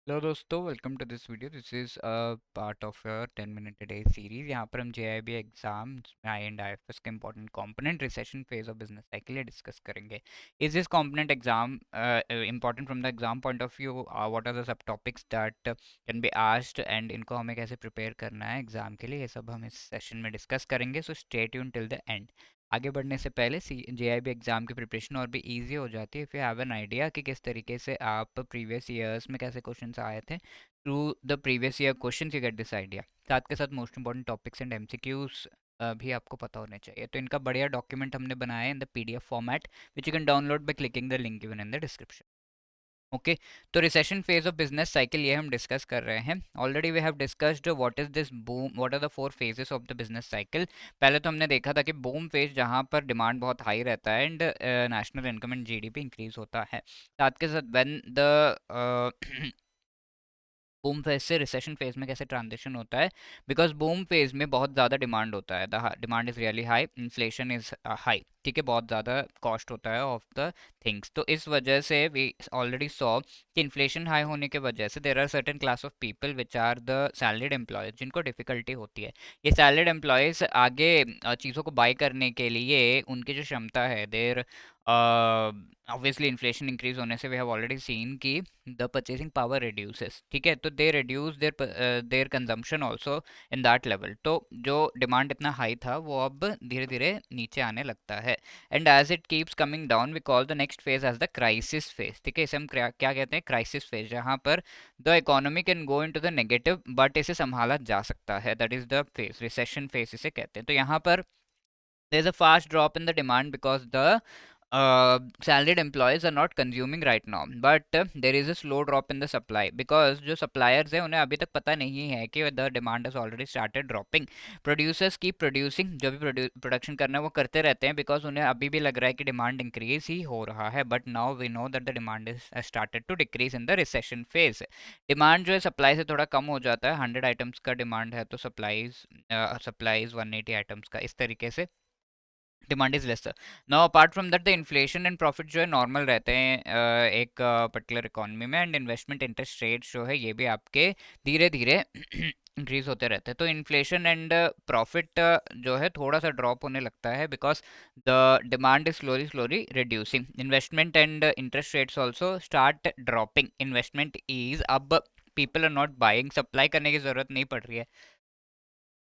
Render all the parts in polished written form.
Hello दोस्तों, welcome to this video. This is a part of your 10 minute a day series. यहाँ पर हम JAIIB exams I and IFS के important component recession phase of business cycle ये discuss करेंगे। Is this component exam important from the exam point of view? What are the sub topics that can be asked and इनको हमें कैसे prepare करना है exam के लिए, ये सब हम इस सेशन में डिस्कस करेंगे। So stay tune till the end. आगे बढ़ने से पहले जेआईबी एग्ज़ाम की प्रिपरेशन और भी इजी हो जाती है if you have an idea कि किस तरीके से आप प्रीवियस ईयर्स में कैसे क्वेश्चंस आए थे। Through the previous year questions you get this idea. साथ के साथ most important topics and MCQs भी आपको पता होने चाहिए। तो इनका बढ़िया डॉक्यूमेंट हमने बनाया है in the PDF format which you can download by clicking the link given in the description. Okay, तो recession phase of business cycle ये हम डिस्कस कर रहे हैं। Already we have discussed what is this boom, what are the four phases of the business cycle. पहले तो हमने देखा था कि बूम फेज जहाँ पर डिमांड बहुत हाई रहता है and national income and GDP increase होता है। साथ के साथ व्हेन द बूम फेज से रिसेशन फेज में कैसे ट्रांजिशन होता है, बिकॉज बूम फेज में बहुत ज़्यादा डिमांड होता है, the demand is really high, inflation is high, ठीक है, बहुत ज़्यादा कॉस्ट होता है ऑफ द थिंग्स। तो इस वजह से वी ऑलरेडी सॉ कि इन्फ्लेशन हाई होने की वजह से there are certain class of people which are the salaried employees जिनको डिफ़िकल्टी होती है। ये सैलरीड एम्प्लॉयज़ आगे चीज़ों को बाई करने के लिए उनकी जो क्षमता है, देर ऑब्वियसली इन्फ्लेशन इंक्रीज होने से वी हैव ऑलरेडी सीन कि द परचेसिंग पावर रिड्यूसेस, ठीक है, तो they reduce there consumption also in that level. तो जो डिमांड इतना हाई था वो अब धीरे धीरे नीचे आने लगता है and as it keeps coming down we call the next phase as the crisis phase. ठीक है, इसे हम क्या कहते हैं, क्राइसिस फेज, जहाँ पर the economy can go into the negative but इसे संभाला जा सकता है, that is the phase, recession phase इसे कहते हैं। तो यहाँ पर there's a fast drop in the demand because the salaried employees are not consuming right now, but there is a slow drop in the supply because जो suppliers हैं उन्हें अभी तक पता नहीं है कि the demand has already started dropping. Producers keep producing, जो भी प्रोडक्शन करना है वो करते रहते हैं because उन्हें अभी भी लग रहा है कि डिमांड इंक्रीज ही हो रहा है, but now we know that the demand is started to decrease in the recession phase. Demand जो है सप्लाई से थोड़ा कम हो जाता है, 100 आइटम्स का डिमांड है तो सप्लाईज 180 आइटम्स का, इस तरीके से demand is lesser. Now apart from that the inflation and profit जो है नॉर्मल रहते हैं एक पर्टिकुलर इकोनॉमी में, एंड इन्वेस्टमेंट इंटरेस्ट रेट जो है ये भी आपके धीरे धीरे इंक्रीज होते रहते हैं। तो इन्फ्लेशन एंड प्रॉफिट जो है थोड़ा सा ड्रॉप होने लगता है because the demand is slowly slowly reducing. Investment and interest rates also start dropping. Investment is अब people are not buying, supply करने की जरूरत नहीं पड़ रही है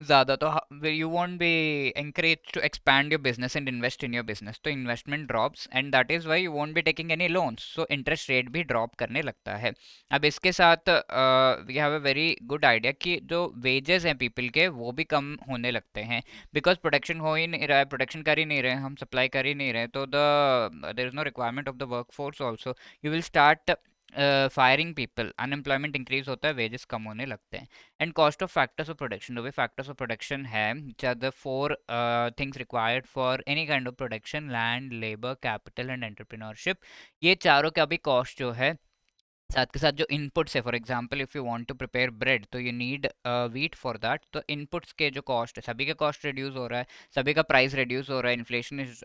ज़्यादा, तो you won't be encouraged to expand your business and invest in your business, तो investment drops and that is why you won't be taking any loans, so interest rate भी ड्रॉप करने लगता है। अब इसके साथ we have a very good idea कि जो वेजेस हैं पीपल के वो भी कम होने लगते हैं बिकॉज प्रोडक्शन हो ही नहीं रहा है, प्रोडक्शन कर ही नहीं रहे, हम सप्लाई कर ही नहीं रहे, तो the there is no requirement of the work force also, you will start firing people, unemployment increase होता है, वेजेस कम होने लगते हैं। And cost of factors of production, जो भी फैक्टर्स ऑफ प्रोडक्शन है, the four things required for any kind of production, land, labour, capital and entrepreneurship, ये चारों का भी कॉस्ट जो है, साथ के साथ जो इनपुट्स है, for example if you want to prepare bread तो you need wheat for that, तो इनपुट्स के जो कॉस्ट है सभी का कॉस्ट रिड्यूस हो रहा है, सभी का प्राइस रिड्यूस हो रहा है, inflation is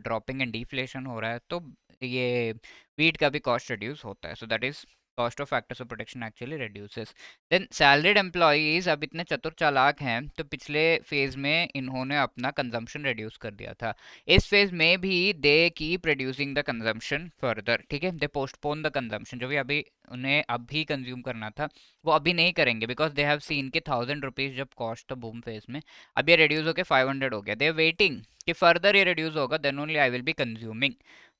dropping and deflation हो रहा है, तो ये वीट का भी कॉस्ट रिड्यूस होता है, so that is cost of factors of production actually reduces. Then salaried employees अब इतने चतुर चालाक हैं तो पिछले फेज में इन्होंने अपना कंजम्पशन रिड्यूस कर दिया था, इस फेज में भी they keep reducing the consumption further, ठीक है, दे पोस्टपोन द कंजम्पशन, जो भी अभी उन्हें अभी कंज्यूम करना था वो अभी नहीं करेंगे बिकॉज दे हैव सीन के 1000 रुपीज जब कॉस्ट था बूम फेज में, अब ये रिड्यूस होकर 500 हो गया, दे वेटिंग कि फर्दर ये रिड्यूस होगा then only I will be consuming.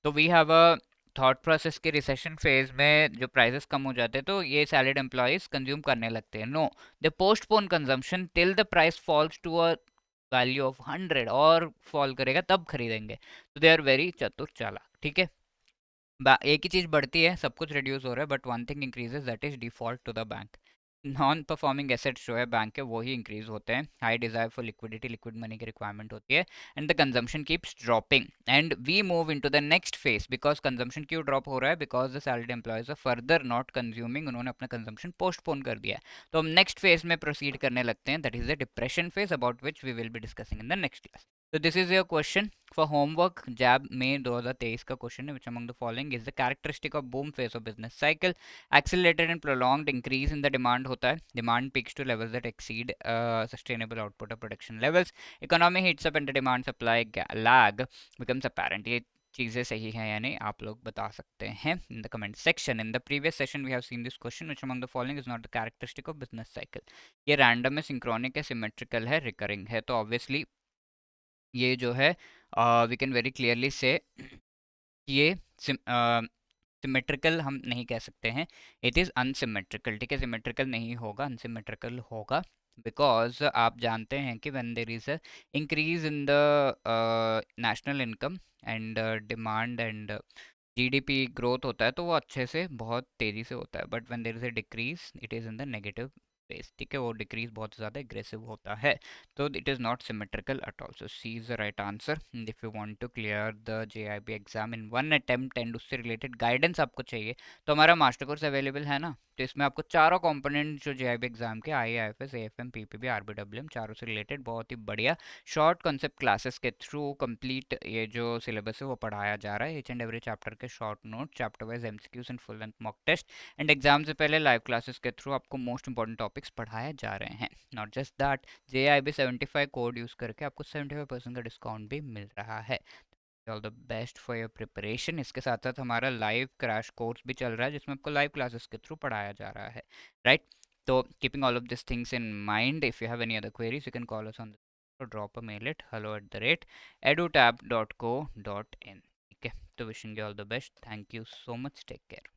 तो we have a thought process के रिसेशन फेज में जो प्राइसेस कम हो जाते हैं तो ये सैलरीड एम्प्लॉयज कंज्यूम करने लगते हैं, no, they postpone consumption till the price falls to a value of 100 और फॉल करेगा तब खरीदेंगे, तो दे आर वेरी चतुर चालाक, ठीक है। एक ही चीज बढ़ती है, सब कुछ रिड्यूस हो रहा है, but one thing increases that is default to the bank. Non performing assets जो है बैंक के वो ही इंक्रीज होते हैं, high desire for liquidity, liquid money की रिक्वायरमेंट होती है, and the consumption keeps dropping and we move into the next phase. Because consumption क्यों ड्रॉप हो रहा है, because the salaried employees are further not consuming, उन्होंने अपना कंजम्पशन पोस्टपोन कर दिया है, तो हम नेक्स्ट फेज में प्रोसीड करने लगते हैं, that is the depression phase about which we will be discussing in the next class. तो this is your question for homework JAIIB में 2023 का क्वेश्चन है, which among the following is the characteristic of boom phase of business cycle? Accelerated and prolonged increase in the demand होता है, demand peaks to levels that exceed sustainable output of production levels, economy heats up and the demand supply lag becomes apparent. ये चीज़ें सही हैं या नहीं आप लोग बता सकते हैं in the comment section. In the previous session we have seen this question, which among the following is not the characteristic of business cycle? ये रैंडम है, सिंक्रोनिक है, सिमेट्रिकल है, रिकरिंग है। तो ऑब्वियसली ये जो है वी कैन वेरी क्लियरली से ये सिमेट्रिकल हम नहीं कह सकते हैं, इट इज़ अनसिमेट्रिकल। ठीक है, सिमेट्रिकल नहीं होगा, अनसिमेट्रिकल होगा, बिकॉज आप जानते हैं कि when there is a increase in the national income and demand and GDP growth होता है तो वो अच्छे से बहुत तेज़ी से होता है, but when there is a decrease it is in the negative phase. ठीक है, वो डिक्रीज बहुत ज़्यादा एग्रेसिव होता है, तो it is not symmetrical at all. So C is the right answer. If you want to clear the JAIIB exam in one attempt and उससे related guidance आपको चाहिए, तो हमारा मास्टर कोर्स अवेलेबल है ना, तो इसमें आपको चारों कंपोनेंट जो जेआईबी एग्जाम के आईएएफएस, एएफएम, पीपीबी, आरबीडब्ल्यूएम, चारों से रिलेटेड बहुत ही बढ़िया शॉर्ट कॉन्सेप्ट क्लासेस के थ्रू कंप्लीट ये जो सिलेबस है वो पढ़ाया जा रहा है। ईच एंड एवरी चैप्टर के short note, chapter wise MCQs and full length mock test and exam से पहले लाइव क्लासेस के थ्रू आपको मोस्ट इंपॉर्टेंट टॉपिक्स पढ़ाए जा रहे हैं। Not just that, JIB 75 code use करके आपको 75% का डिस्काउंट भी मिल रहा है। All the best for your preparation. इसके साथ साथ हमारा लाइव क्रैश कोर्स भी चल रहा है जिसमें आपको लाइव क्लासेस के थ्रू पढ़ाया जा रहा है, राइट? तो keeping all of this things in mind, if you have any other queries you can call us on or drop a mail at hello@edutab.co.in. ठीक है, तो wishing you all the best, thank you so much, take care.